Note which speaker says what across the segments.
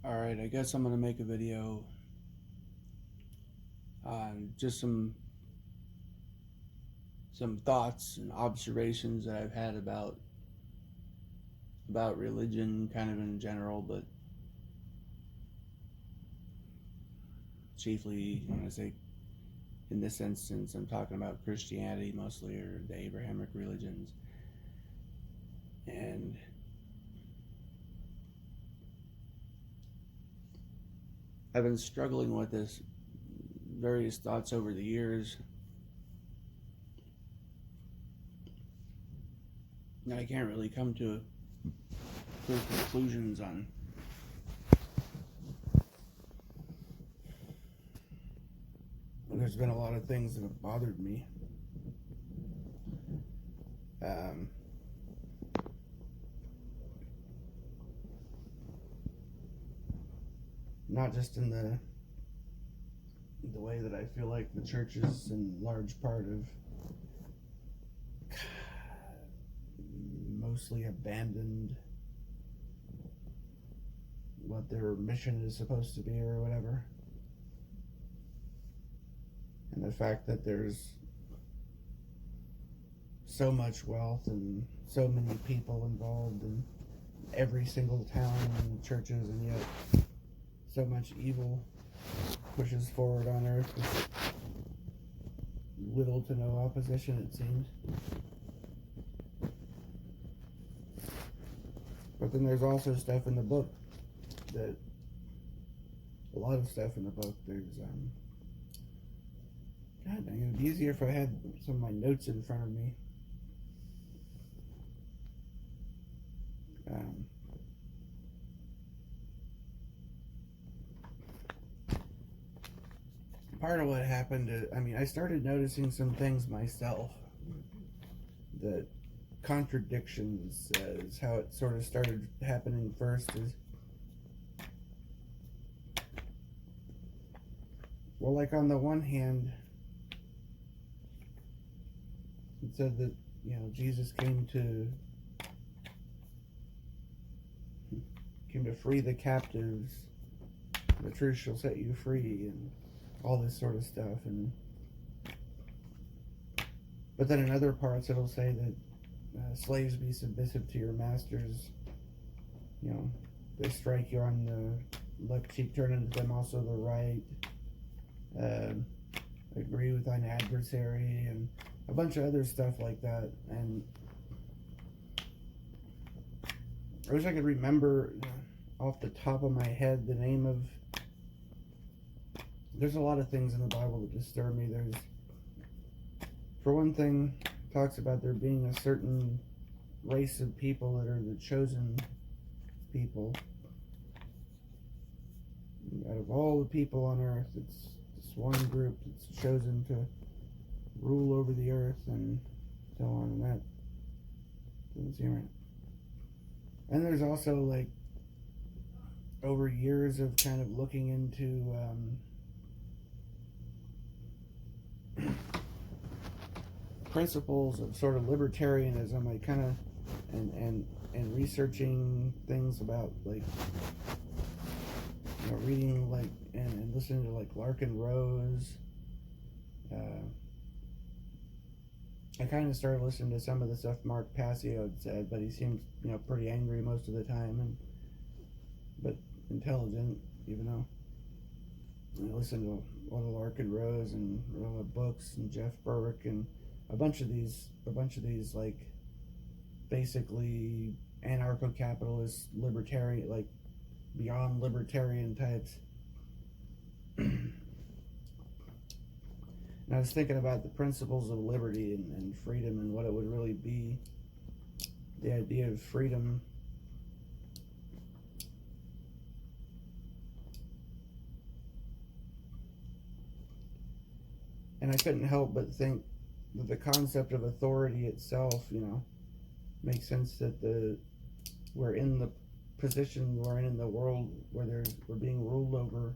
Speaker 1: Alright, I guess I'm going to make a video on just some thoughts and observations that I've had about religion kind of in general, but chiefly I'm going to say in this instance I'm talking about Christianity mostly, or the Abrahamic religions. And I've been struggling with this various thoughts over the years, and I can't really come to clear conclusions on there's been a lot of things that have bothered me. Not just in the way that I feel like the church is in large part of mostly abandoned what their mission is supposed to be or whatever. And the fact that there's so much wealth and so many people involved in every single town and churches, and yet so much evil pushes forward on earth with little to no opposition, it seems. But then there's also stuff in the book that a lot of stuff in the book. There's God dang, it would be easier if I had some of my notes in front of me. Part of what happened, I started noticing some things myself, that contradictions is how it sort of started happening first. Is, well, like on the one hand, it said that, Jesus came to free the captives, the truth shall set you free, and all this sort of stuff. But then in other parts it'll say that slaves, be submissive to your masters. They strike you on the left cheek, turn unto them also the right. Agree with thine adversary, and a bunch of other stuff like that. And I wish I could remember off the top of my head the name of. There's a lot of things in the Bible that disturb me. There's, for one thing, talks about there being a certain race of people that are the chosen people. Out of all the people on earth, it's this one group that's chosen to rule over the earth and so on, and that doesn't seem right. And there's also, like, over years of kind of looking into principles of sort of libertarianism, like kind of and researching things about, like, reading, like, and listening to, like, Larkin Rose. I kind of started listening to some of the stuff Mark Passio had said, but he seemed, pretty angry most of the time, but intelligent, even though. I listened to a lot of Larkin Rose and a lot of books, and Jeff Burke, and a bunch of these like basically anarcho-capitalist, libertarian, like beyond libertarian types. And I was thinking about the principles of liberty and freedom, and what it would really be. The idea of freedom. And I couldn't help but think that the concept of authority itself, makes sense, that we're in the position we're in the world where we're being ruled over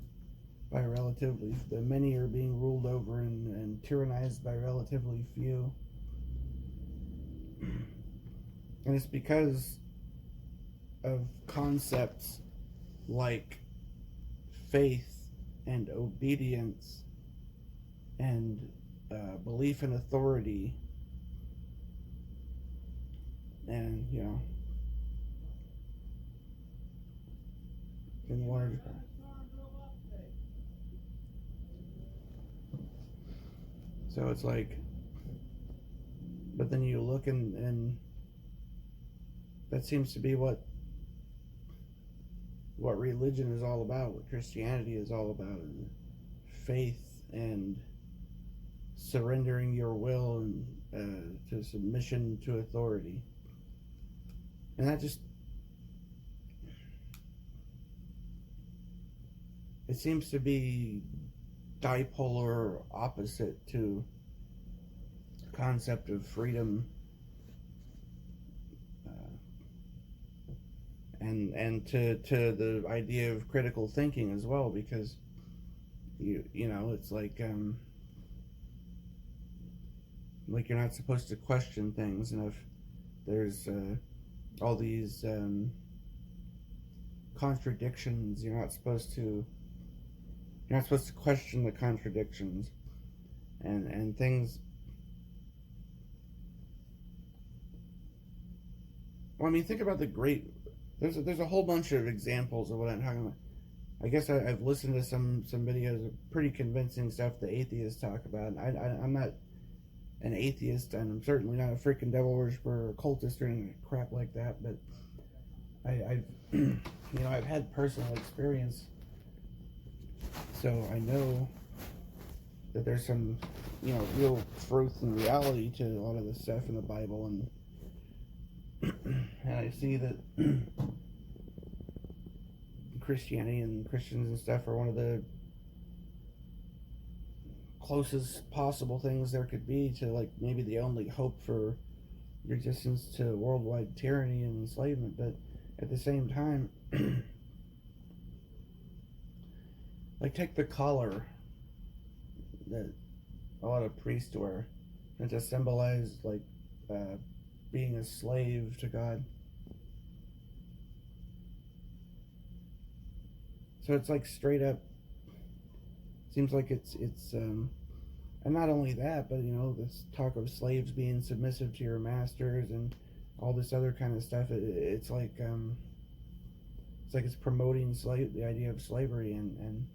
Speaker 1: by the many are being ruled over and tyrannized by relatively few. And it's because of concepts like faith and obedience and belief in authority, and in one. So it's like, but then you look and that seems to be what religion is all about, what Christianity is all about, faith and surrendering your will and to submission to authority. And that just, it seems to be dipolar opposite to the concept of freedom, and to the idea of critical thinking as well, because it's like you're not supposed to question things, and if there's all these contradictions, you're not supposed to question the contradictions, and things. Well, I mean, think about the great. There's a whole bunch of examples of what I'm talking about. I guess I've listened to some videos of pretty convincing stuff the atheists talk about. I'm not an atheist, and I'm certainly not a freaking devil worshiper or occultist or any crap like that. But I've I've had personal experience, so I know that there's some real truth and reality to a lot of the stuff in the Bible, and I see that Christianity and Christians and stuff are one of the closest possible things there could be to, like, maybe the only hope for resistance to worldwide tyranny and enslavement. But at the same time, like, take the collar that a lot of priests wear, and to symbolize, like, being a slave to God. So it's like straight up, seems like it's and not only that, but this talk of slaves being submissive to your masters and all this other kind of stuff. It's like it's promoting the idea of slavery, and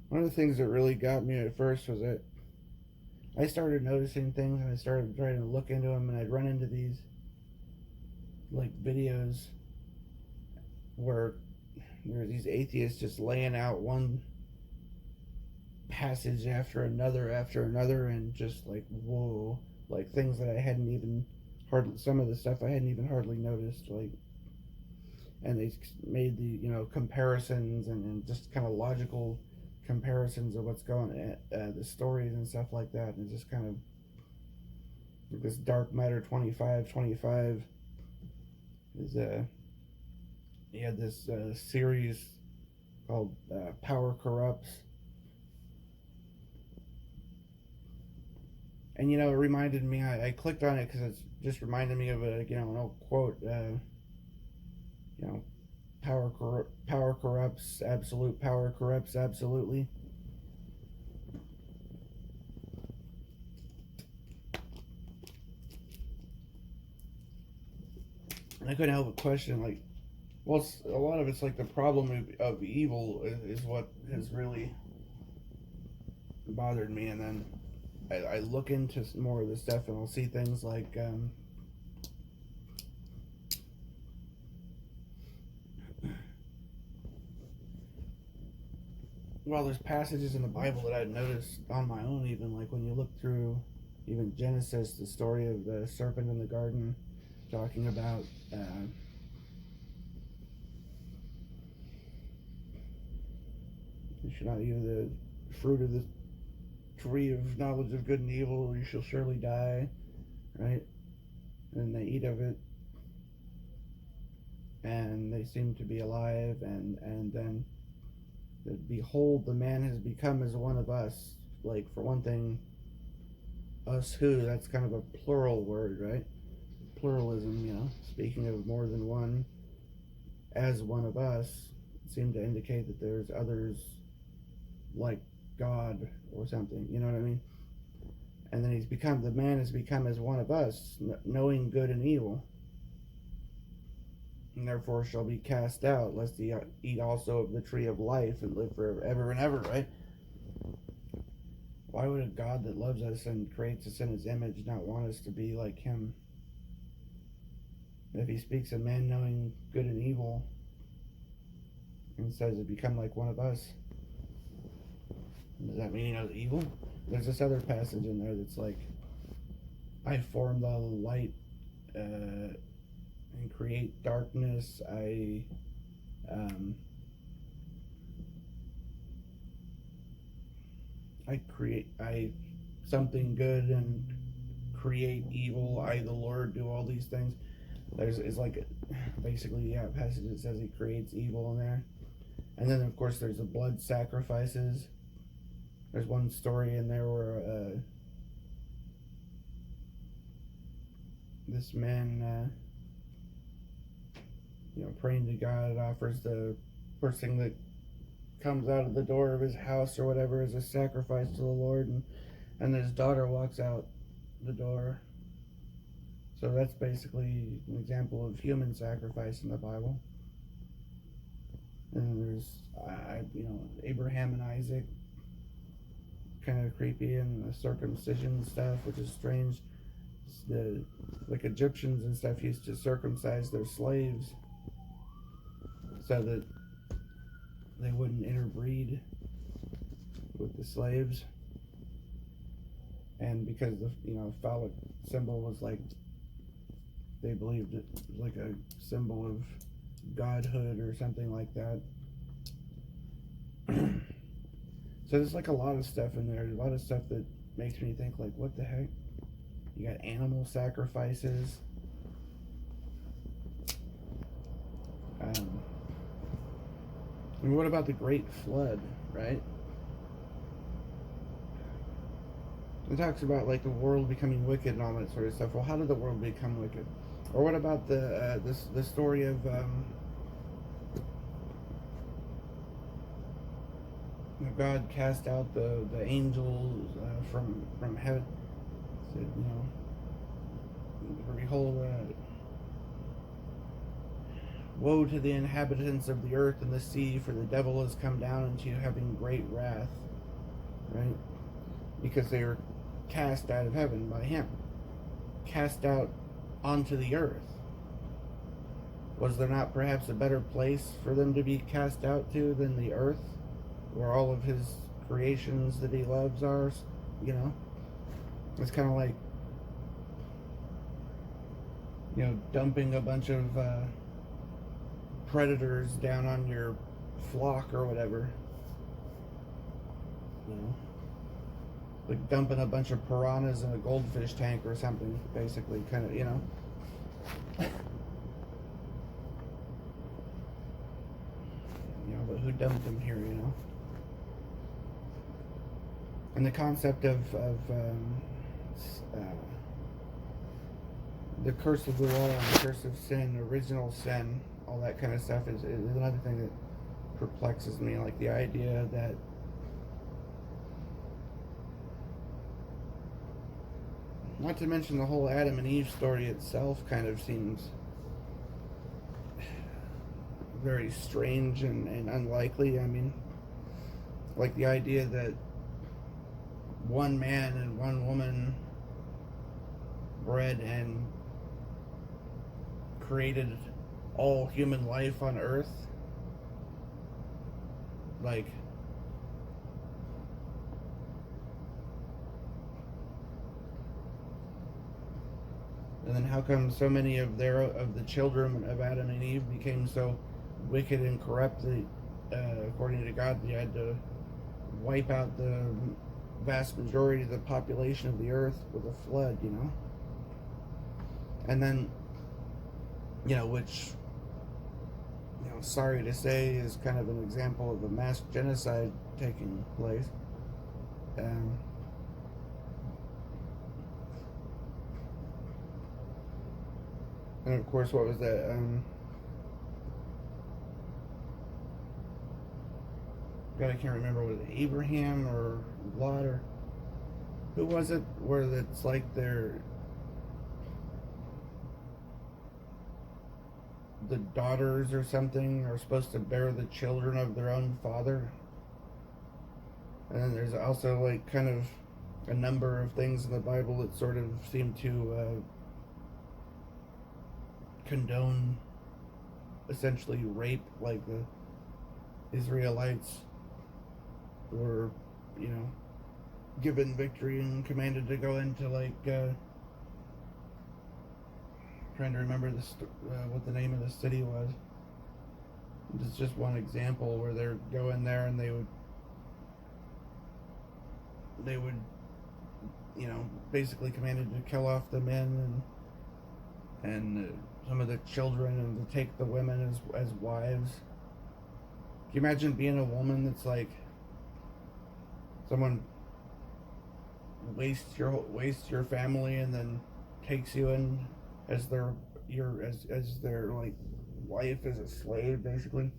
Speaker 1: one of the things that really got me at first was that I started noticing things, and I started trying to look into them, and I'd run into these like videos where there's these atheists just laying out one passage after another, and just like, whoa, like things that I hadn't even some of the stuff I hadn't even hardly noticed, like, and they made the comparisons and just kind of logical comparisons of what's going the stories and stuff like that, and just kind of like this dark matter 25 is he had this series called Power Corrupts, and it reminded me, I clicked on it because it just reminded me of an old quote, power corrupts, absolute power corrupts absolutely. And I couldn't help but question, like, well, a lot of it's like the problem of evil is what has really bothered me, and then I look into more of this stuff, and I'll see things like well, there's passages in the Bible that I'd noticed on my own, even like when you look through even Genesis, the story of the serpent in the garden, talking about you should not eat of the fruit of the tree of knowledge of good and evil, or you shall surely die, right? And they eat of it, and they seem to be alive, and then behold, the man has become as one of us. Like, for one thing, us who, that's kind of a plural word, right? pluralism, speaking of more than one as one of us, seem to indicate that there's others like God or something, you know what I mean? And then the man has become as one of us, knowing good and evil, and therefore shall be cast out, lest he eat also of the tree of life and live forever and ever, right? Why would a God that loves us and creates us in his image not want us to be like him? If he speaks of man knowing good and evil and says to become like one of us, does that mean he knows evil? There's this other passage in there that's like, I form the light and create darkness. I create something good and create evil. I, the Lord, do all these things. It's like basically a passage that says he creates evil in there. And then of course there's the blood sacrifices. There's one story in there where this man praying to God, offers the first thing that comes out of the door of his house or whatever as a sacrifice to the Lord, and his daughter walks out the door. So that's basically an example of human sacrifice in the Bible. And then there's Abraham and Isaac, kind of creepy, and the circumcision stuff, which is strange. Like Egyptians and stuff used to circumcise their slaves so that they wouldn't interbreed with the slaves, and because the phallic symbol was like, they believed it was like a symbol of godhood or something like that. So there's like a lot of stuff in there, a lot of stuff that makes me think like, what the heck? You got animal sacrifices. And what about the Great Flood, right? It talks about like the world becoming wicked and all that sort of stuff. Well, how did the world become wicked? Or what about the story of God cast out the angels from heaven? Said, behold, woe to the inhabitants of the earth and the sea, for the devil has come down into you having great wrath, right? Because they were cast out of heaven by him, cast out onto the earth. Was there not perhaps a better place for them to be cast out to than the earth, where all of his creations that he loves are? It's kind of like dumping a bunch of predators down on your flock or whatever. Like dumping a bunch of piranhas in a goldfish tank or something, basically, kind of, but who dumped them here, And the concept of the curse of the law and the curse of sin, original sin, all that kind of stuff is another thing that perplexes me. Like the idea that not to mention the whole Adam and Eve story itself kind of seems very strange and unlikely. I mean, like the idea that one man and one woman bred and created all human life on earth, like and then how come so many of the children of Adam and Eve became so wicked and corrupt that according to God they had to wipe out the vast majority of the population of the earth with a flood, and then which sorry to say is kind of an example of a mass genocide taking place. And of course, what was that? God, I can't remember. Was it Abraham or Lot or who was it? Where it's like the daughters or something are supposed to bear the children of their own father. And then there's also like kind of a number of things in the Bible that sort of seem to condone essentially rape, like the Israelites were, given victory and commanded to go into trying to remember what the name of the city was. It's just one example where they're going there and they would basically commanded to kill off the men and some of the children and to take the women as wives. Can you imagine being a woman that's like someone wastes your family and then takes you in as their like wife, as a slave basically,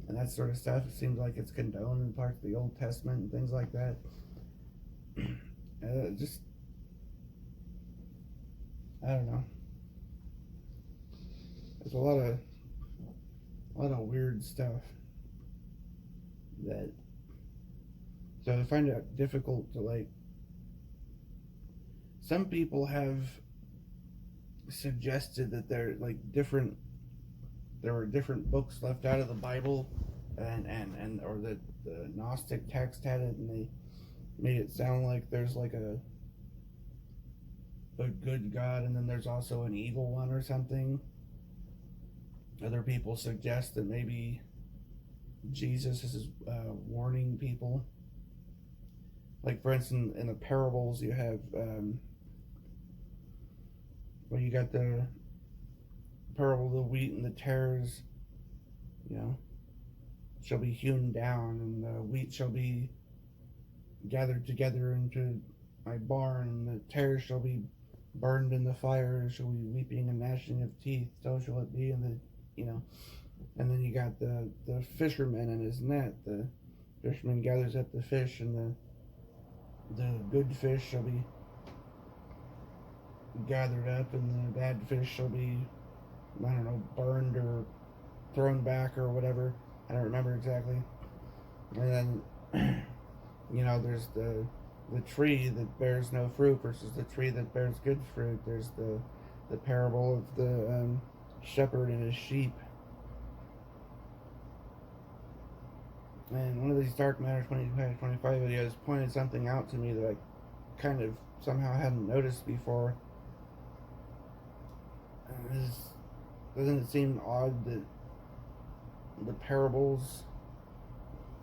Speaker 1: and that sort of stuff? It seems like it's condoned in parts of the Old Testament and things like that. Just I don't know. There's a lot of weird stuff that, so I find it difficult to like. Some people have suggested that there were different books left out of the Bible, and or that the Gnostic text had it, and they made it sound like there's like a good God and then there's also an evil one or something. Other people suggest that maybe Jesus is warning people. Like, for instance, in the parables, you have, you got the parable of the wheat and the tares, shall be hewn down, and the wheat shall be gathered together into my barn, and the tares shall be burned in the fire, shall be weeping and gnashing of teeth, so shall it be. And and then you got the fisherman and his net. The fisherman gathers up the fish, and the good fish shall be gathered up, and the bad fish shall be, I don't know, burned or thrown back or whatever. I don't remember exactly. And then there's the tree that bears no fruit versus the tree that bears good fruit. There's the parable of the shepherd and his sheep. And one of these Dark Matter 25 videos pointed something out to me that I kind of somehow hadn't noticed before. Doesn't it seem odd that the parables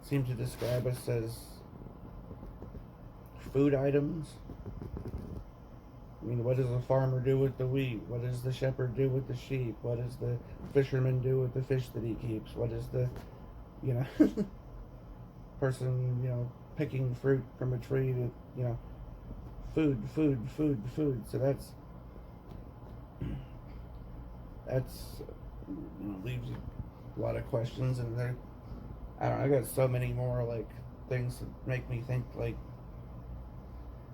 Speaker 1: seem to describe us as food items? I mean, what does a farmer do with the wheat? What does the shepherd do with the sheep? What does the fisherman do with the fish that he keeps? What does the, person, picking fruit from a tree to, food. So that's leaves a lot of questions, and I don't know, I got so many more like things that make me think like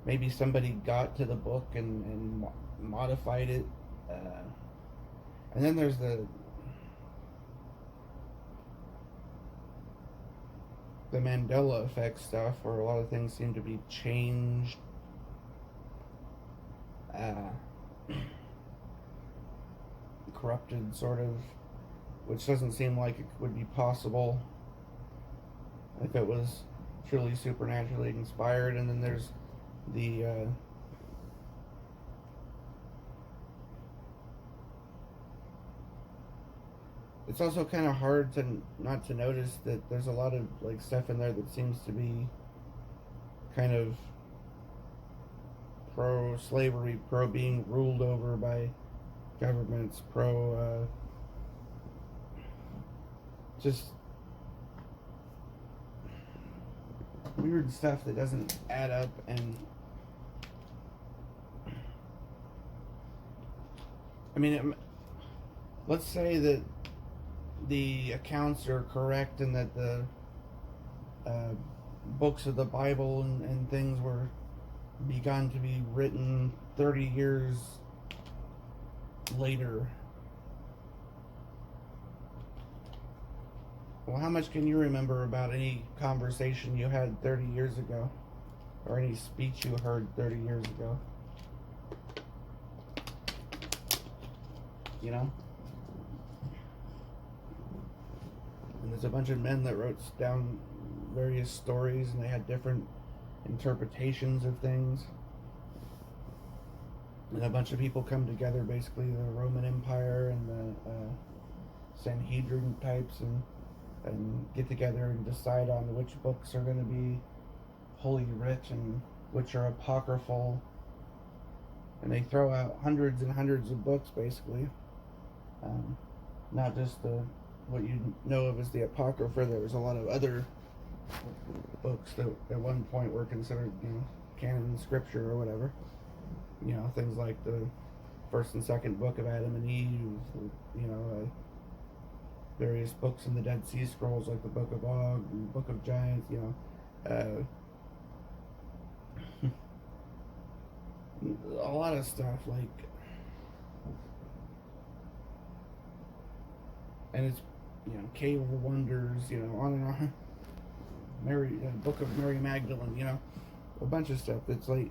Speaker 1: maybe somebody got to the book and modified it, and then there's the Mandela effect stuff, where a lot of things seem to be changed, corrupted sort of, which doesn't seem like it would be possible if it was truly supernaturally inspired. And then there's the it's also kind of hard to not to notice that there's a lot of like stuff in there that seems to be kind of pro-slavery, pro being ruled over by governments, pro just weird stuff that doesn't add up. And I mean, let's say that the accounts are correct and that the uh, books of the Bible and things were begun to be written 30 years later. Well, how much can you remember about any conversation you had 30 years ago? Or any speech you heard 30 years ago? You know? And there's a bunch of men that wrote down various stories and they had different interpretations of things. And a bunch of people come together, basically the Roman Empire and the Sanhedrin types, and get together and decide on which books are going to be holy writ and which are apocryphal. And they throw out hundreds and hundreds of books, basically. Not just what you know of as the Apocrypha. There was a lot of other books that at one point were considered, canon scripture or whatever. Things like the first and second book of Adam and Eve, various books in the Dead Sea Scrolls like the Book of Og and the Book of Giants, a lot of stuff and it's, Cave of Wonders, on and on. Book of Mary Magdalene, a bunch of stuff that's and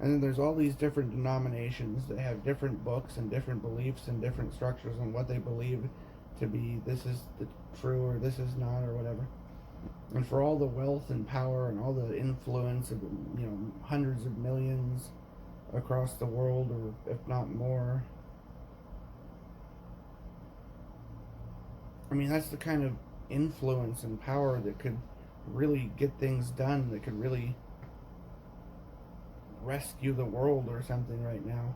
Speaker 1: then there's all these different denominations that have different books and different beliefs and different structures on what they believe to be, this is the true or this is not or whatever. And for all the wealth and power and all the influence of, hundreds of millions across the world, or if not more. I mean, that's the kind of influence and power that could really get things done, that could really rescue the world or something right now,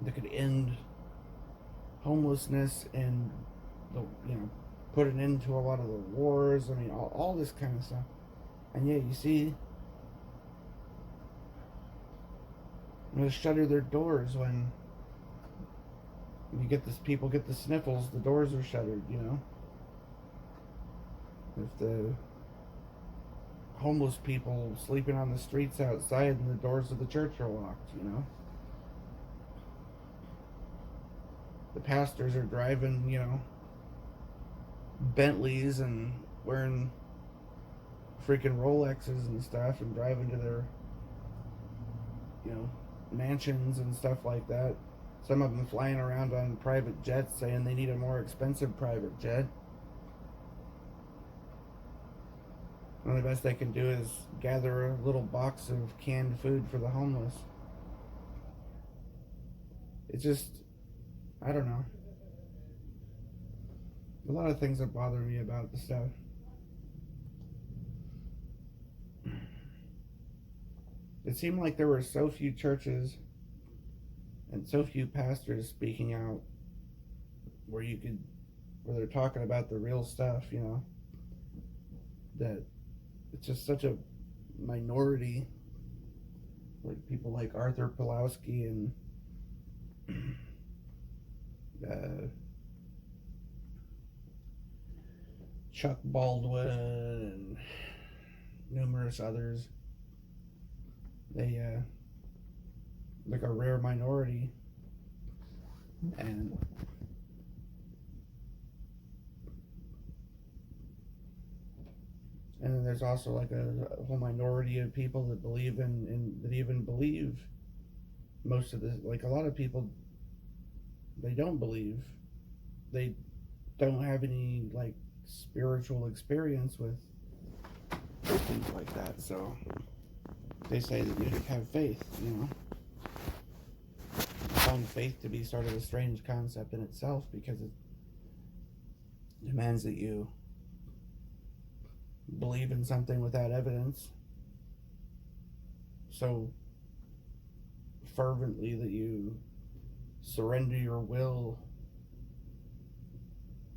Speaker 1: that could end homelessness and put an end to a lot of the wars. I mean, all this kind of stuff. And yet you see they shutter their doors when people get the sniffles, the doors are shuttered, If the homeless people sleeping on the streets outside and the doors of the church are locked, The pastors are driving, Bentleys and wearing freaking Rolexes and stuff and driving to their, mansions and stuff like that. Some of them flying around on private jets saying they need a more expensive private jet. One of the best they can do is gather a little box of canned food for the homeless. It's just, I don't know. A lot of things that bother me about the stuff. It seemed like there were so few churches and so few pastors speaking out where they're talking about the real stuff, that it's just such a minority, like people like Arthur Pawlowski and Chuck Baldwin and numerous others. They like a rare minority, and then there's also like a whole minority of people that believe in that even believe most of this. Like a lot of people, they don't believe, they don't have any like spiritual experience with things like that, so they say that you should have faith, I find faith to be sort of a strange concept in itself, because it demands that you believe in something without evidence so fervently that you surrender your will,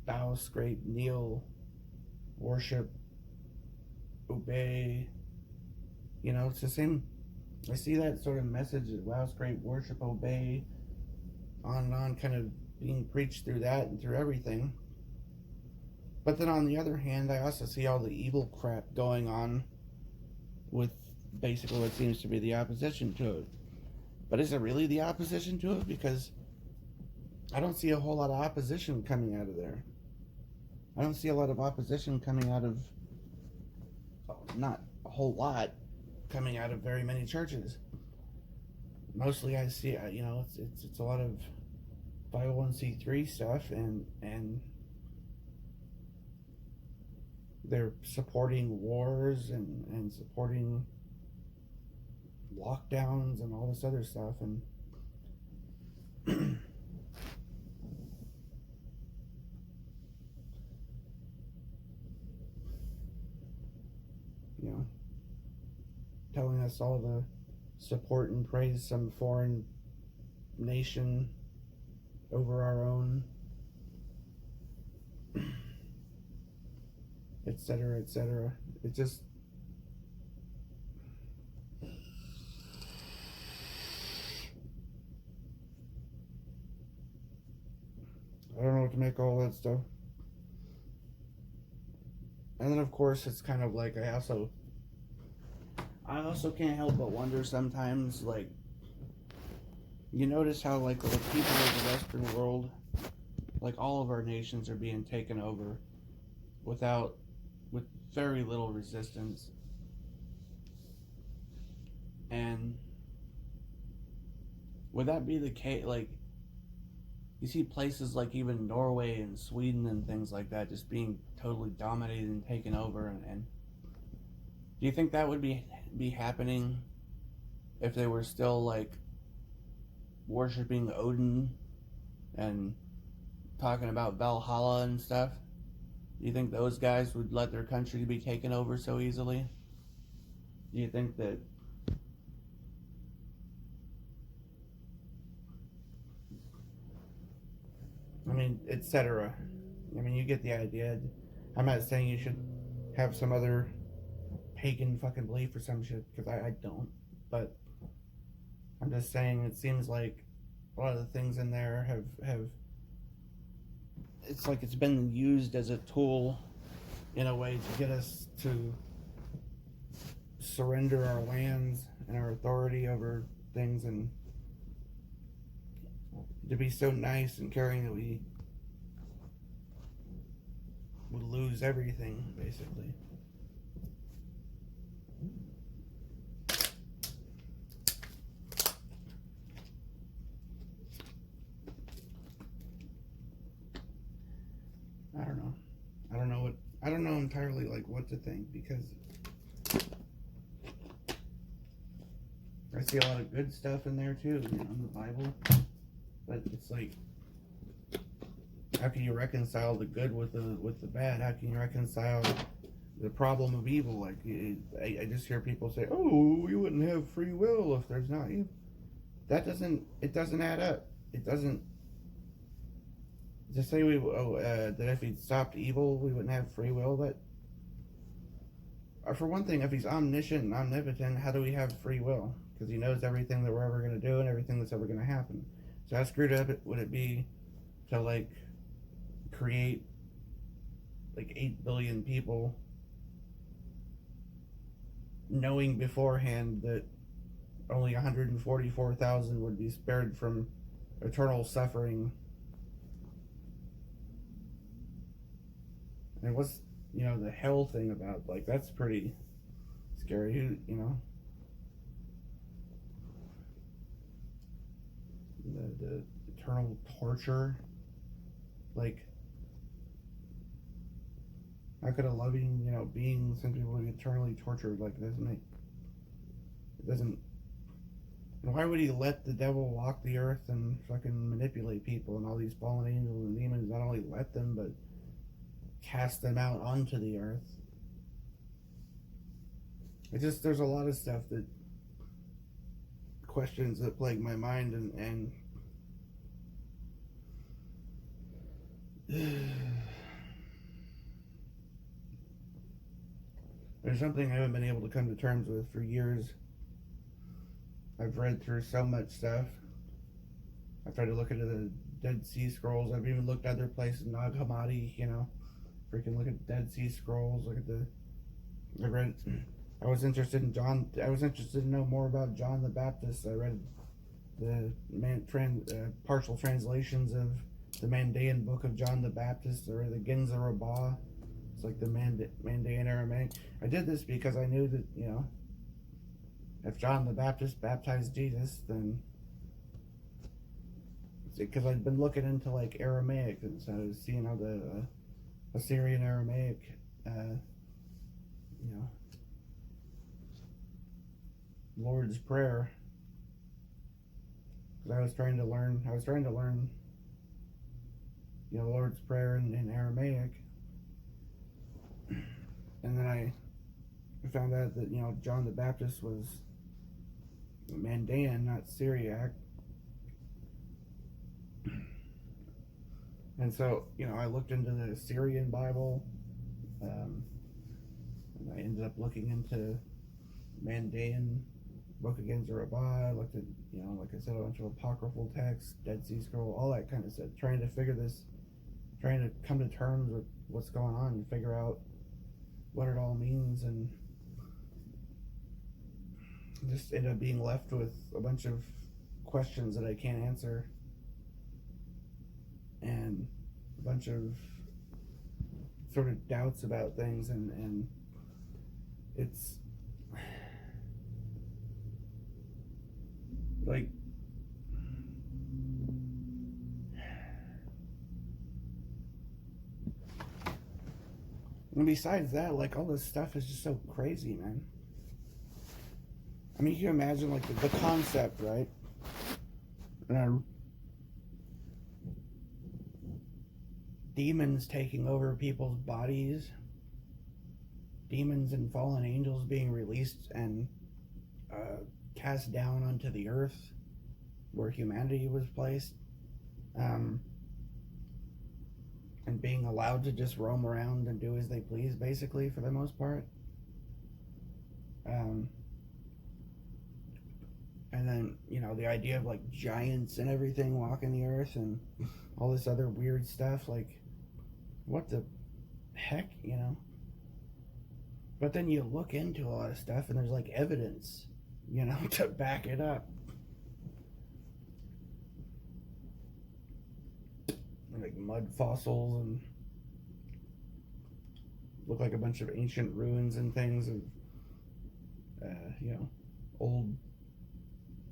Speaker 1: bow, scrape, kneel, worship, obey. It's the same. I see that sort of message: bow, scrape, worship, obey, on and on, kind of being preached through that and through everything. But then on the other hand, I also see all the evil crap going on with basically what seems to be the opposition to it. But is it really the opposition to it? Because I don't see a whole lot of opposition coming out of there. I don't see a lot of opposition coming out of, not a whole lot, coming out of very many churches. Mostly I see, it's a lot of 501c3 stuff, and they're supporting wars and supporting lockdowns and all this other stuff, and telling us all to support and praise some foreign nation over our own, etc., etc. It just, I don't know what to make of all that stuff. And then of course it's kind of like I also can't help but wonder sometimes, like, you notice how, like, the people of the Western world, like, all of our nations are being taken over with very little resistance. And would that be the case? Like, you see places like even Norway and Sweden and things like that just being totally dominated and taken over, and do you think that would be happening if they were still, like, worshiping Odin and talking about Valhalla and stuff? Do you think those guys would let their country be taken over so easily? Do you think that etc. You get the idea. I'm not saying you should have some other pagan fucking belief or some shit, because I don't. But I'm just saying, it seems like a lot of the things in there have it's like it's been used as a tool in a way to get us to surrender our lands and our authority over things, and to be so nice and caring that we would lose everything, basically. I don't know entirely, like, what to think, because I see a lot of good stuff in there too, in the Bible. But it's like, how can you reconcile the good with the bad? How can you reconcile the problem of evil? Like, I just hear people say, "Oh, we wouldn't have free will if there's not evil." It doesn't add up. It doesn't. To say that if he stopped evil, we wouldn't have free will. That, for one thing, if he's omniscient and omnipotent, how do we have free will? Because he knows everything that we're ever going to do and everything that's ever going to happen. So how screwed up would it be to, like, create like 8 billion people, knowing beforehand that only 144,000 would be spared from eternal suffering? And what's, the hell thing about, like, that's pretty scary, the eternal torture. Like, how could a loving, being simply be eternally tortured? Like, it doesn't, and why would he let the devil walk the earth and fucking manipulate people and all these fallen angels and demons? Not only let them, but cast them out onto the earth. There's a lot of stuff that, questions that plague my mind, and there's something I haven't been able to come to terms with for years. I've read through so much stuff, I've tried to look into the Dead Sea Scrolls. I've even looked at other places, Nag Hammadi, freaking look at Dead Sea Scrolls. Look at I read. I was interested in John. I was interested to know more about John the Baptist. I read the partial translations of the Mandaean book of John the Baptist, or the Genza Rabbah. It's like the Mandaean Aramaic. I did this because I knew that, if John the Baptist baptized Jesus, then because I'd been looking into like Aramaic, and so I was seeing how the Assyrian Aramaic, Lord's Prayer. Because I was trying to learn, the Lord's Prayer in Aramaic, and then I found out that John the Baptist was Mandaean, not Syriac. And so, I looked into the Syrian Bible, and I ended up looking into Mandaean Book of Genza Rabbah. I looked at, like I said, a bunch of apocryphal texts, Dead Sea Scroll, all that kind of stuff, trying to come to terms with what's going on and figure out what it all means, and just end up being left with a bunch of questions that I can't answer, and a bunch of sort of doubts about things, and it's like, and besides that, like, all this stuff is just so crazy, man. I mean, you can imagine, like, the concept, right? Demons taking over people's bodies, demons and fallen angels being released and cast down onto the earth where humanity was placed, and being allowed to just roam around and do as they please, basically, for the most part. And then, the idea of, like, giants and everything walking the earth and all this other weird stuff, like, what the heck, But then you look into a lot of stuff and there's, like, evidence, to back it up. Like mud fossils, and look like a bunch of ancient ruins and things of, old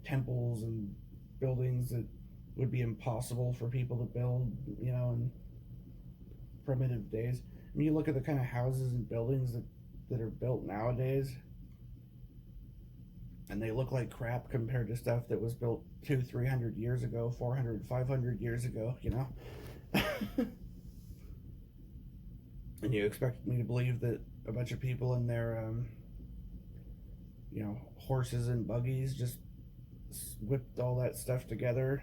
Speaker 1: temples and buildings that would be impossible for people to build, in primitive days. I mean, you look at the kind of houses and buildings that are built nowadays, and they look like crap compared to stuff that was built 200-300 years ago, 400-500 years ago, And you expect me to believe that a bunch of people in their, horses and buggies just whipped all that stuff together,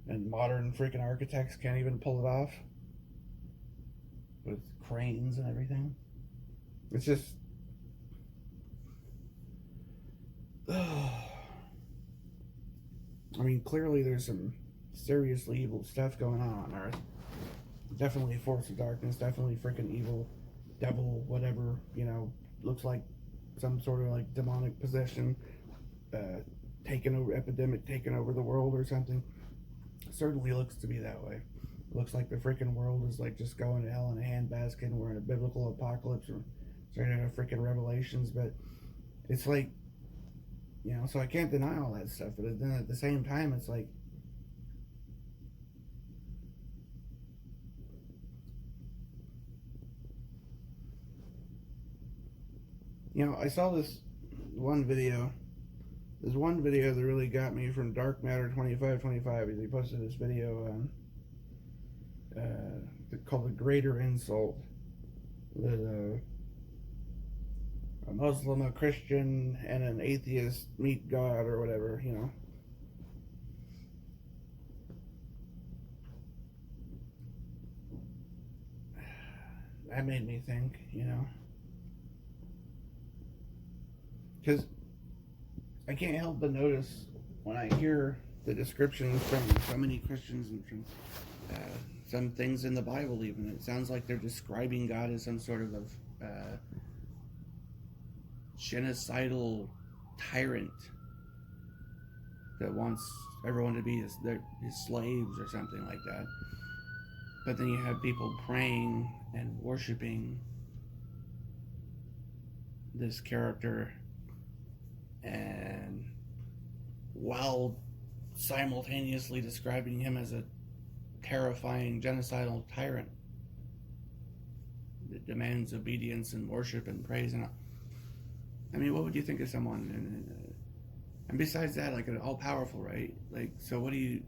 Speaker 1: and modern freaking architects can't even pull it off with cranes and everything? It's just, I mean, clearly there's some seriously evil stuff going on Earth. Definitely a force of darkness, definitely freaking evil, devil, whatever, looks like some sort of like demonic possession, epidemic taking over the world or something. Certainly looks to be that way. Looks like the freaking world is like just going to hell in a handbasket, and we're in a biblical apocalypse, or straight out of freaking Revelations. But it's like, so I can't deny all that stuff, but then at the same time, it's like, I saw this one video. There's one video that really got me from Dark Matter 2525. He posted this video called "The Greater Insult." That a Muslim, a Christian, and an atheist meet God, or whatever, That made me think, because I can't help but notice when I hear the descriptions from so many Christians and from some things in the Bible, even. It sounds like they're describing God as some sort of genocidal tyrant that wants everyone to be his slaves or something like that. But then you have people praying and worshiping this character, and while simultaneously describing him as a terrifying genocidal tyrant that demands obedience and worship and praise. And I mean, what would you think of someone? And besides that, like, all powerful, right? Like, so what do you?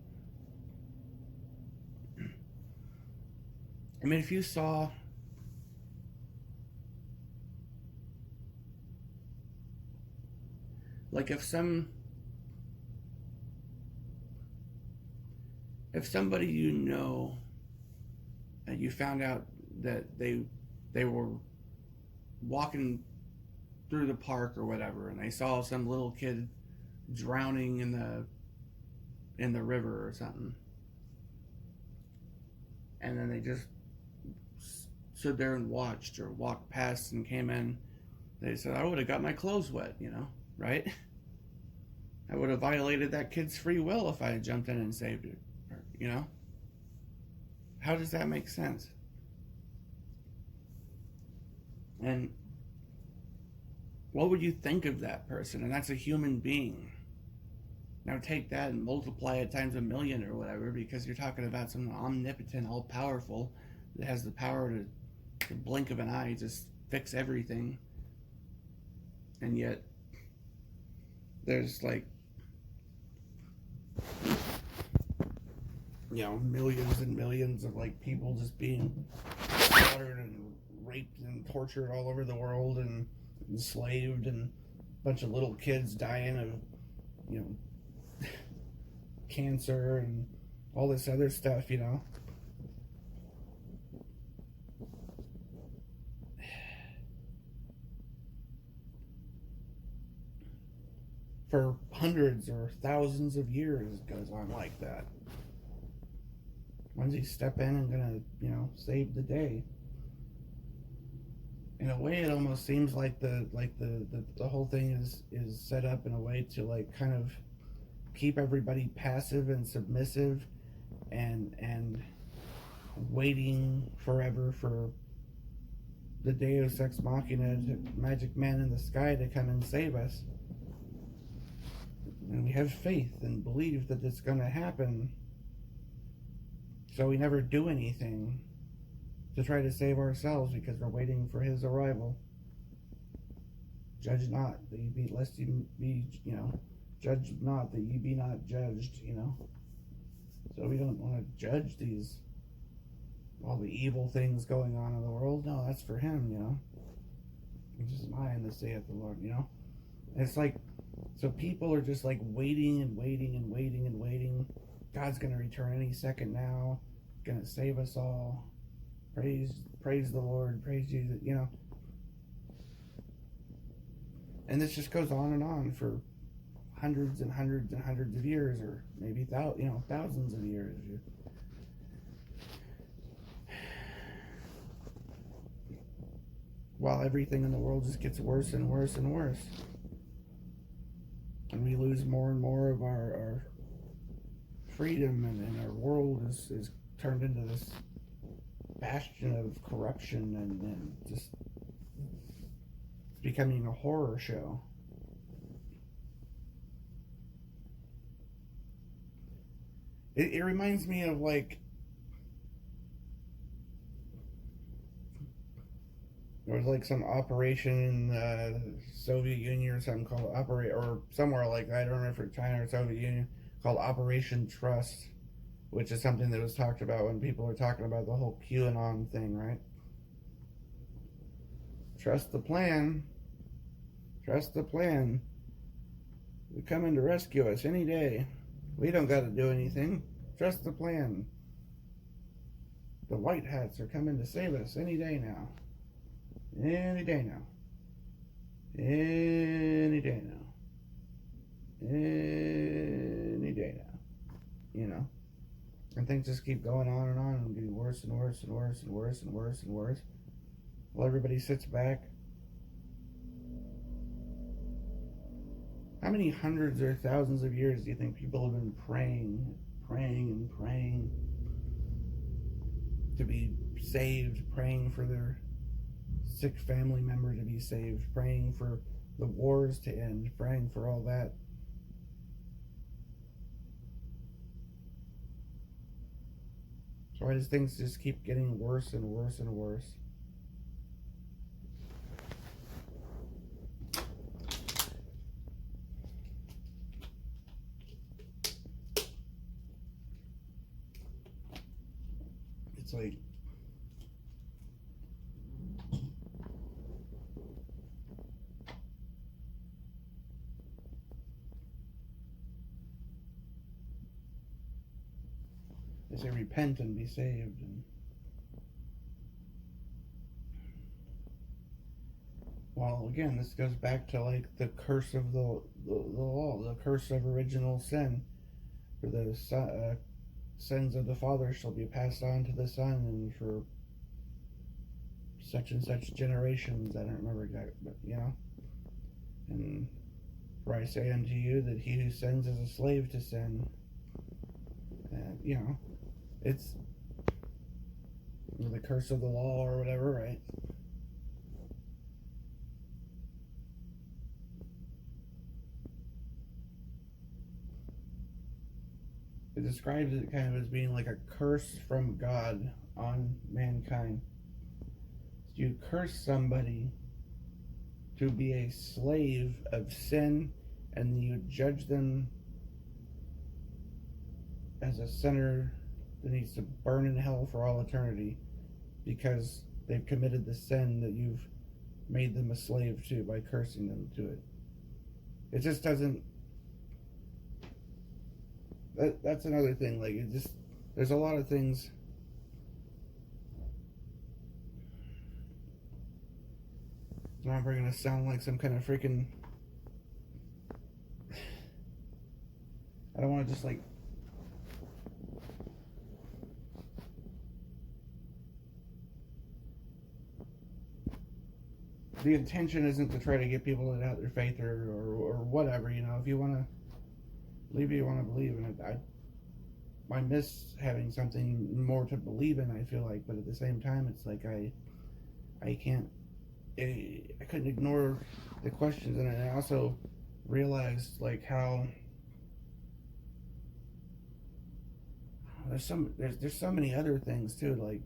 Speaker 1: I mean, if you saw, like, if somebody you know, and you found out that they were walking through the park or whatever, and they saw some little kid drowning in the river or something, and then they just stood there and watched, or walked past and came in, they said, I would have got my clothes wet, right? I would have violated that kid's free will if I had jumped in and saved it, How does that make sense? And what would you think of that person? And that's a human being. Now take that and multiply it times 1,000,000 or whatever, because you're talking about someone omnipotent, all-powerful, that has the power to the blink of an eye, just fix everything. And yet, there's like, millions and millions of like people just being slaughtered and raped and tortured all over the world and enslaved, and a bunch of little kids dying of, cancer and all this other stuff, For hundreds or thousands of years it goes on like that. When's he step in and gonna, save the day? In a way, it almost seems like the whole thing is set up in a way to like kind of keep everybody passive and submissive and waiting forever for the Deus Ex Machina, magic man in the sky, to come and save us. And we have faith and believe that it's going to happen, so we never do anything to try to save ourselves because we're waiting for his arrival. Judge not that you be, lest you be, judge not that you be not judged, So we don't want to judge all the evil things going on in the world. No, that's for him, This is mine, this saith the Lord, And it's like, so people are just like waiting and waiting and waiting and waiting. God's going to return any second now, going to save us all. Praise the Lord, praise Jesus, And this just goes on and on for hundreds and hundreds and hundreds of years, or maybe thousands of years. While everything in the world just gets worse and worse and worse. And we lose more and more of our freedom, and our world is turned into this bastion of corruption, and just becoming a horror show. It reminds me of like, there was like some operation in the Soviet Union or something called or somewhere like that, I don't remember if China or Soviet Union, called Operation Trust, which is something that was talked about when people were talking about the whole QAnon thing, right? Trust the plan. Trust the plan. They're coming to rescue us any day. We don't got to do anything. Trust the plan. The white hats are coming to save us any day now. Any day now. Any day now. Any day now. you know, and things just keep going on and getting worse and worse and worse and worse and worse and worse. Well, everybody sits back. How many hundreds or thousands of years do you think people have been praying to be saved, praying for their sick family member to be saved, praying for the wars to end, praying for all that? So why does things just keep getting worse and worse and worse? It's like they say repent and be saved, and well, again, this goes back to like the curse of the law, the curse of original sin. For the sins of the father shall be passed on to the son, and for such and such generations. I don't remember exactly, but you know. And for I say unto you that he who sins is a slave to sin. And you know, it's the curse of the law or whatever, right? It describes it kind of as being like a curse from God on mankind. So you curse somebody to be a slave of sin, and you judge them as a sinner that needs to burn in hell for all eternity because they've committed the sin that you've made them a slave to by cursing them to it. It just doesn't. That's another thing. Like, it just, there's a lot of things. Now I'm gonna sound like some kind of freaking. I don't want to just like. The intention isn't to try to get people to doubt their faith or whatever, you know. If you want to believe it, you want to believe in it. I miss having something more to believe in, I feel like, but at the same time, it's like I can't. I couldn't ignore the questions, and I also realized like how there's so many other things too, like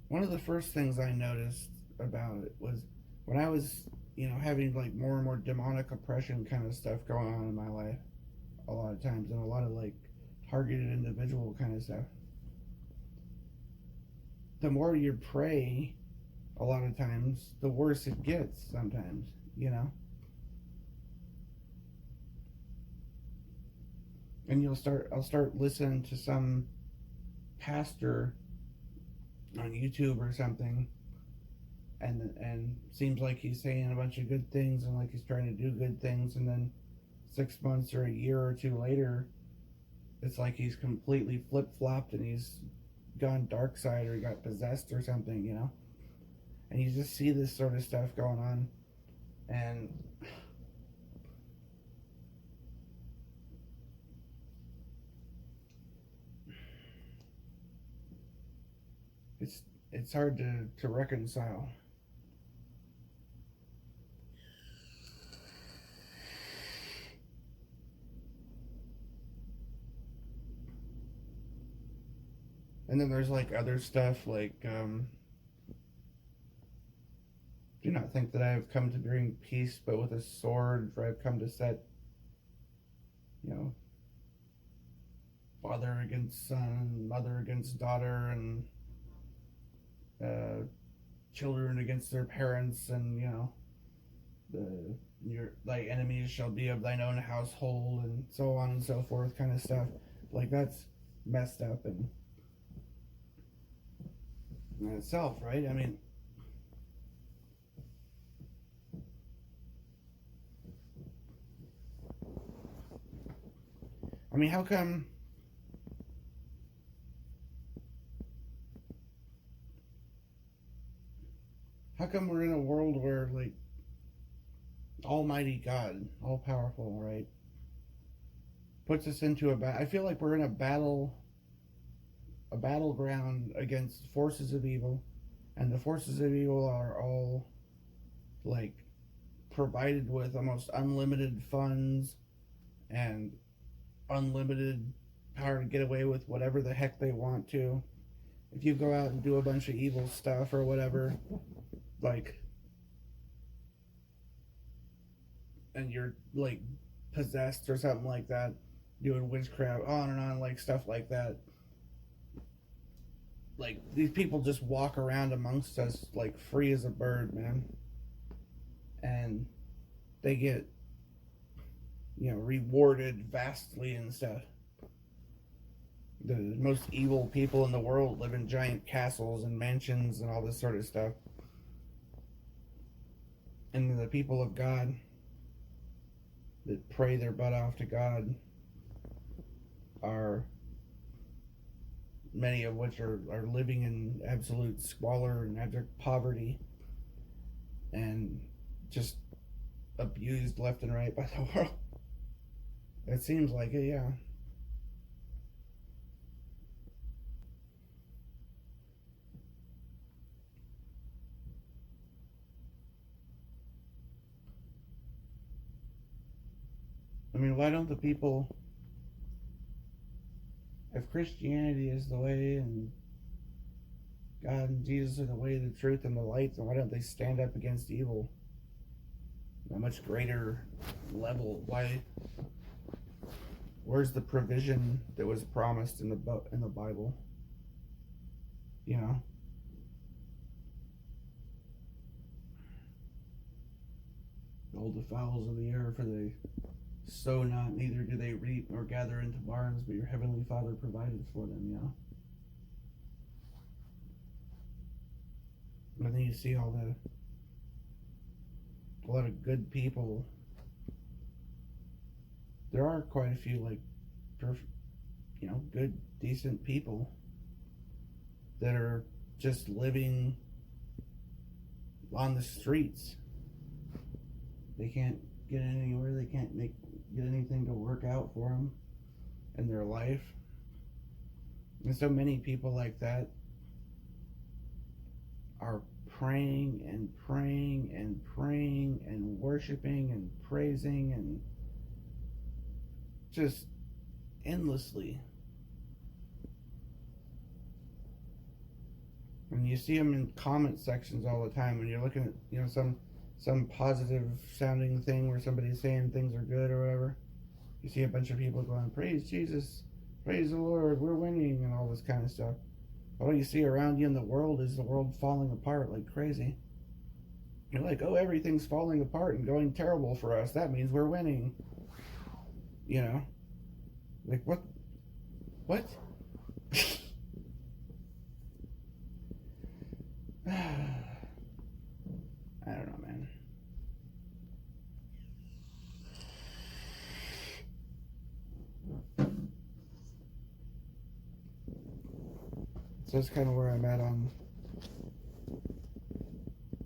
Speaker 1: one of the first things I noticed about it was when I was, you know, having like more and more demonic oppression kind of stuff going on in my life a lot of times, and a lot of like targeted individual kind of stuff. The more you pray, a lot of times, the worse it gets sometimes, you know? And I'll start listening to some pastor on YouTube or something, and seems like he's saying a bunch of good things and like he's trying to do good things, and then 6 months or a year or two later, it's like he's completely flip-flopped and he's gone dark side or he got possessed or something, you know? And you just see this sort of stuff going on, and it's hard to reconcile. And then there's like other stuff like do not think that I have come to bring peace but with a sword, for I have come to set, you know, father against son, mother against daughter, and children against their parents, and you know, your thy enemies shall be of thine own household, and so on and so forth, kind of stuff. Like, that's messed up, and in itself, right? I mean, how come we're in a world where like Almighty God, all powerful, right, puts us into I feel like we're in a battleground against forces of evil, and the forces of evil are all like provided with almost unlimited funds and unlimited power to get away with whatever the heck they want to. If you go out and do a bunch of evil stuff or whatever, like, and you're like possessed or something like that, doing witchcraft, on and on, like stuff like that. Like, these people just walk around amongst us like free as a bird, man. And they get, rewarded vastly and stuff. The most evil people in the world live in giant castles and mansions and all this sort of stuff. And the people of God that pray their butt off to God are, many of which are living in absolute squalor and abject poverty and just abused left and right by the world. It seems like it, yeah. I mean, why don't the people, if Christianity is the way and God and Jesus are the way, the truth, and the light, then why don't they stand up against evil on a much greater level? Where's the provision that was promised in the Bible? Behold the fowls of the air, for they sow not, neither do they reap nor gather into barns, but your heavenly Father provided for them. And then you see a lot of good people. There are quite a few like good, decent people that are just living on the streets. They can't get anywhere. They can't get anything to work out for them in their life. And so many people like that are praying and praying and praying and worshiping and praising and just endlessly. And you see them in comment sections all the time when you're looking at some positive sounding thing where somebody's saying things are good or whatever. You see a bunch of people going, praise Jesus, praise the Lord, we're winning, and all this kind of stuff. All you see around you in the world is the world falling apart like crazy. You're like, oh, everything's falling apart and going terrible for us. That means we're winning. Like, what? I don't know, man. So that's kind of where I'm at on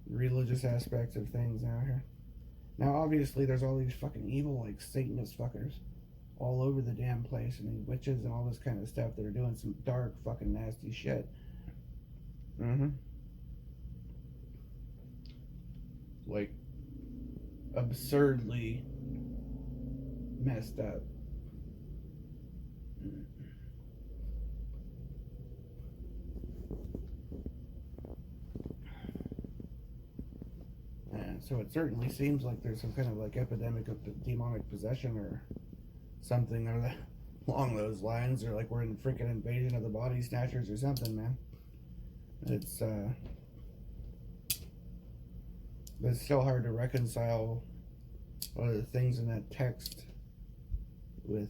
Speaker 1: religious aspects of things now here. Now, obviously, there's all these fucking evil, like, Satanist fuckers all over the damn place, and these witches and all this kind of stuff that are doing some dark, fucking nasty shit. Like, absurdly messed up. And so it certainly seems like there's some kind of like epidemic of demonic possession or something along those lines, or like we're in freaking invasion of the body snatchers or something, man. It's but it's still hard to reconcile one of the things in that text with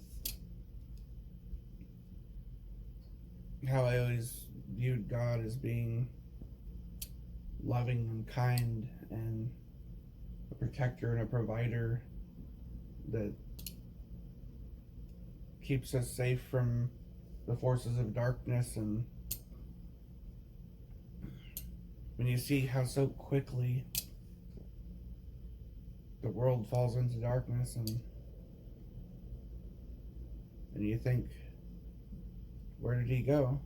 Speaker 1: how I always viewed God as being loving and kind and a protector and a provider that keeps us safe from the forces of darkness. And when you see how so quickly the world falls into darkness, and you think, where did he go?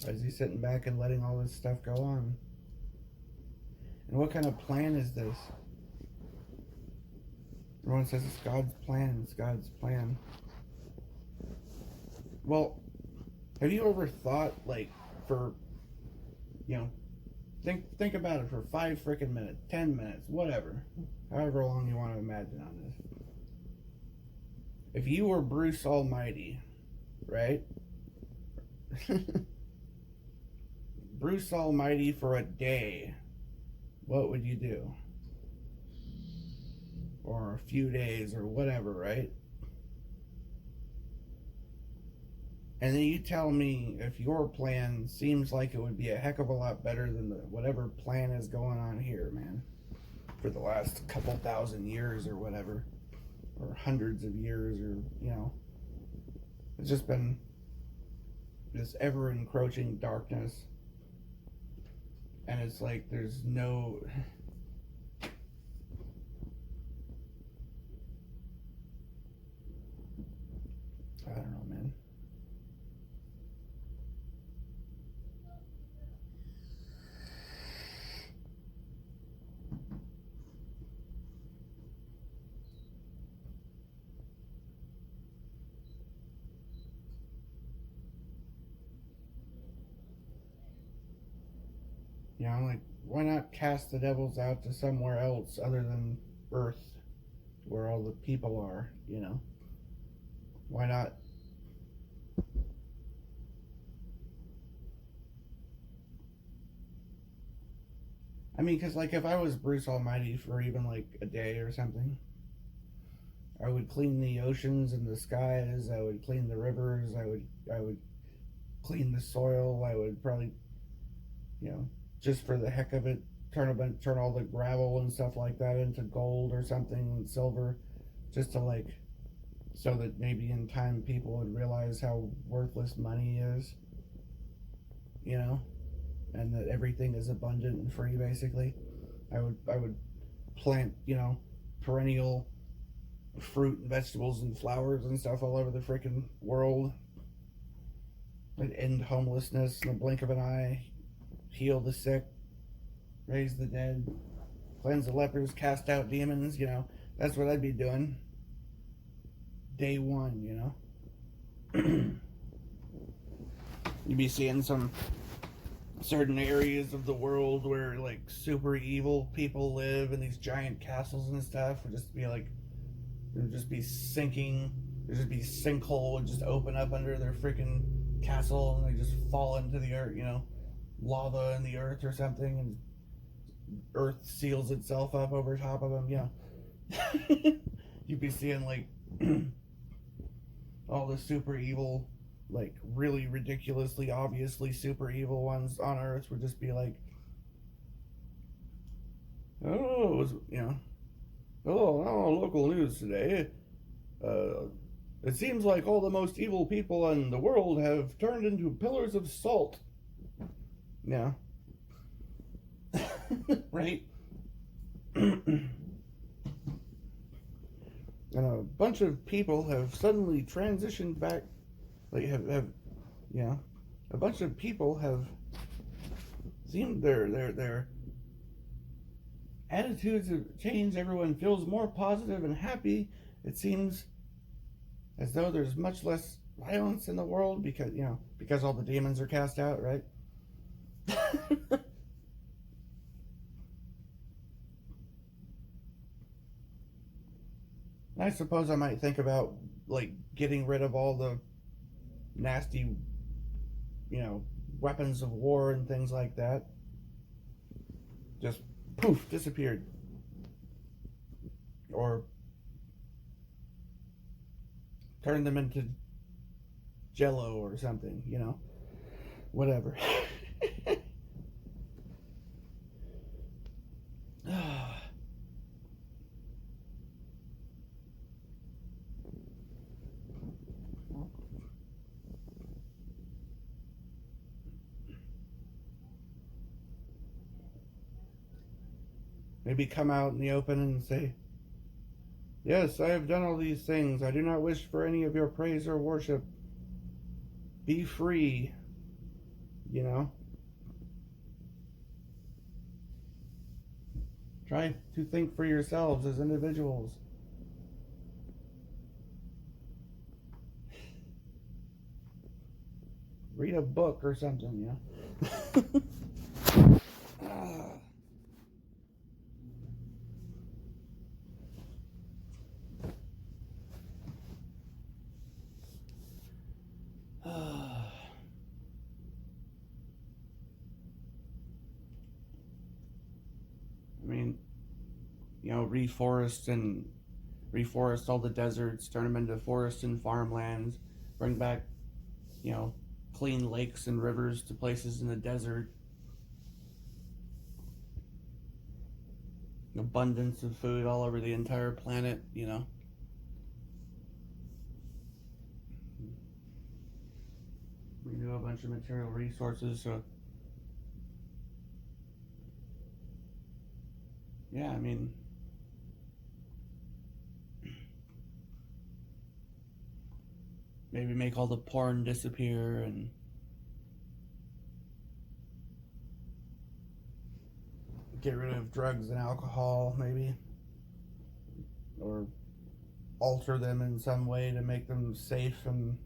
Speaker 1: Why is he sitting back and letting all this stuff go on? And what kind of plan is this? Everyone says it's God's plan, it's God's plan. Well, have you ever thought, like, for, you know, think about it for 5 freaking minutes, 10 minutes, whatever, however long you want to imagine on this. If you were Bruce Almighty, right? Bruce Almighty for a day, what would you do? Or a few days or whatever, right? And then you tell me if your plan seems like it would be a heck of a lot better than whatever plan is going on here, man, for the last couple thousand years or whatever, or hundreds of years, or, you know, it's just been this ever encroaching darkness. And it's like there's no... I don't know, man. You know, like, why not cast the devils out to somewhere else other than Earth, where all the people are, you know? Why not? I mean, because, like, if I was Bruce Almighty for even, like, a day or something, I would clean the oceans and the skies, I would clean the rivers, I would clean the soil, I would probably, you know, just for the heck of it, turn all the gravel and stuff like that into gold or something, and silver, just to, like, so that maybe in time people would realize how worthless money is, you know, and that everything is abundant and free, basically. I would plant, you know, perennial fruit and vegetables and flowers and stuff all over the freaking world. I'd end homelessness in the blink of an eye, heal the sick, raise the dead, cleanse the lepers, cast out demons, you know. That's what I'd be doing. Day one, you know. You'd be seeing some certain areas of the world where, like, super evil people live in these giant castles and stuff. Would just be like, it would just be sinking. There'd just be sinkhole would just open up under their freaking castle, and they just fall into the earth, you know, lava in the earth or something, and earth seals itself up over top of them, you know. You'd be seeing, like, all the super evil, like, really ridiculously, obviously super evil ones on Earth would just be like, oh, you know, oh, local news today. It seems like all the most evil people in the world have turned into pillars of salt. Yeah. Right? And a bunch of people have suddenly transitioned back, like, have you know, a bunch of people have seemed their attitudes have changed. Everyone feels more positive and happy. It seems as though there's much less violence in the world because, you know, because all the demons are cast out, right? I suppose I might think about, like, getting rid of all the nasty, you know, weapons of war and things like that. Just poof, disappeared. Or turn them into jello or something, you know. whatever. Maybe come out in the open and say, "Yes, I have done all these things. I do not wish for any of your praise or worship. Be free." You know? Try to think for yourselves as individuals. Read a book or something, you know? I mean, you know, reforest all the deserts, turn them into forests and farmlands, bring back, you know, clean lakes and rivers to places in the desert, abundance of food all over the entire planet, you know. Renew a bunch of material resources, so yeah, I mean, maybe make all the porn disappear and get rid of drugs and alcohol, maybe, or alter them in some way to make them safe and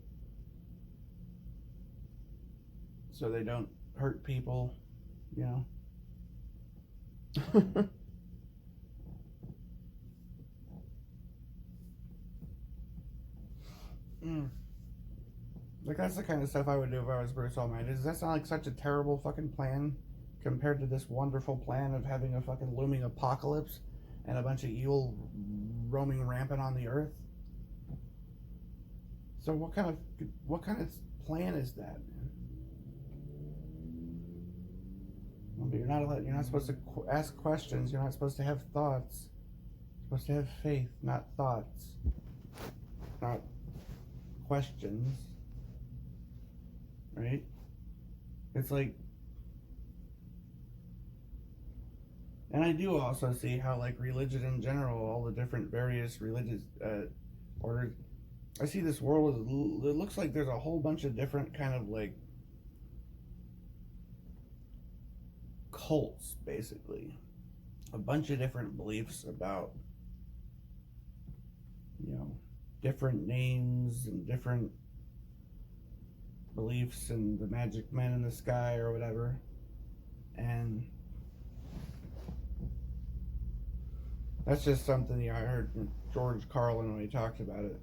Speaker 1: so they don't hurt people, you know. Like, that's the kind of stuff I would do if I was Bruce Almighty. Does that sound like such a terrible fucking plan compared to this wonderful plan of having a fucking looming apocalypse and a bunch of evil roaming rampant on the earth? So what kind of plan is that, man? Well, but you're not supposed to ask questions. You're not supposed to have thoughts. You're supposed to have faith, not thoughts, not questions. Right? It's like, and I do also see how, like, religion in general, all the different various religious orders, I see this world, it looks like there's a whole bunch of different kind of, like, cults, basically. A bunch of different beliefs about, you know, different names and different beliefs and the magic man in the sky or whatever. And that's just something, I heard from George Carlin when he talked about it.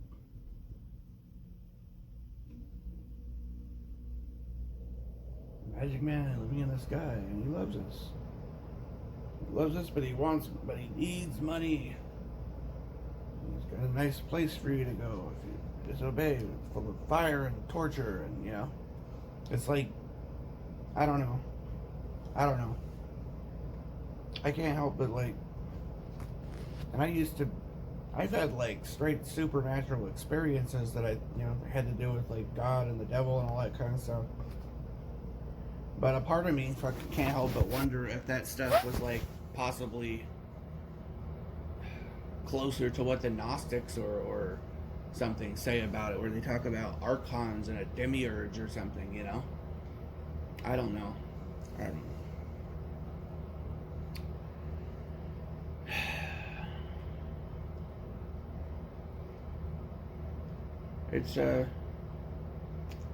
Speaker 1: Magic man living in the sky, and he loves us. He loves us, but he needs money. He's got a nice place for you to go if you disobey, full of fire and torture, and, you know, it's like, I don't know. I can't help but, like, and I've had, like, straight supernatural experiences that I, you know, had to do with, like, God and the devil and all that kind of stuff. But a part of me fucking can't help but wonder if that stuff was, like, possibly closer to what the Gnostics or something say about it, where they talk about archons and a demiurge or something, you know? I don't know.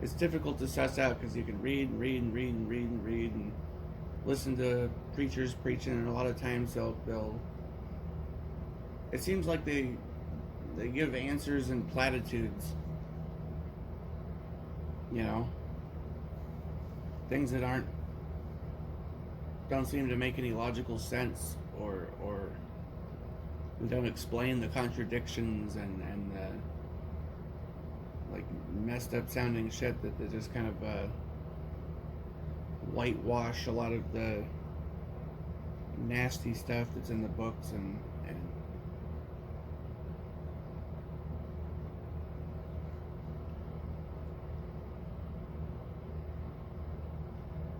Speaker 1: It's difficult to suss out because you can read and listen to preachers preaching, and a lot of times they'll it seems like they give answers in platitudes, you know, things that don't seem to make any logical sense, or don't explain the contradictions and like messed up sounding shit that just kind of whitewash a lot of the nasty stuff that's in the books, and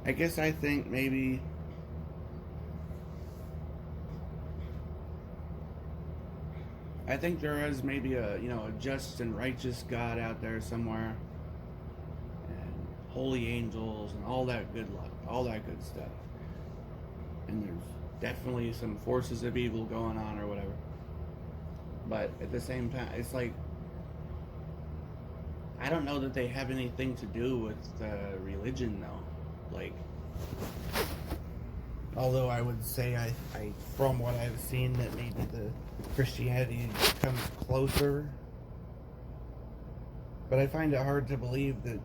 Speaker 1: I guess I think maybe I think there is maybe a a just and righteous God out there somewhere, and holy angels and all that good luck, all that good stuff. And there's definitely some forces of evil going on or whatever. But at the same time, it's like I don't know that they have anything to do with religion though. Like, although I would say I from what I've seen that maybe the Christianity comes closer. But I find it hard to believe that